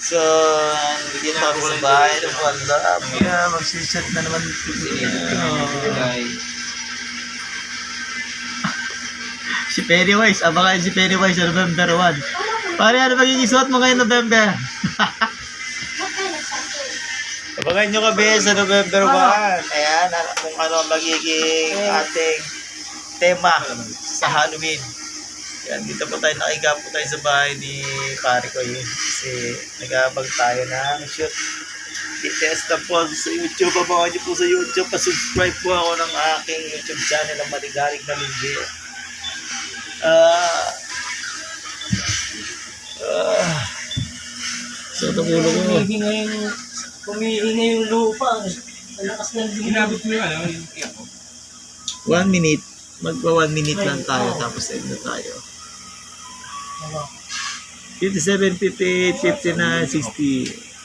So, hindi na ako sa bahay. Wala. Kaya magsiset na naman. Si Pennywise. Abangan si Pennywise sa November 1. Pare, ano magiging suot mo ngayon November? Abangan nyo kami sa November 1. Ayan, kung ano magiging ating tema sa Halloween. Yan, dito po tayo, nakiga po tayo sa bahay ni pare ko yun. Kasi nag-aabag tayo ng shoot. I-test na po sa YouTube. Abangan nyo po sa YouTube. Pa-subscribe po ako ng aking YouTube channel ang Maligalig na Linggi. So, tumulo ko. Kumihinga yung lupa. Ang lakas ng Ginabot mo yung ano, yung iyak ko. 1 minute. Magpa 1 minute lang tayo. Tapos end na tayo. 57, 58, 59, 60.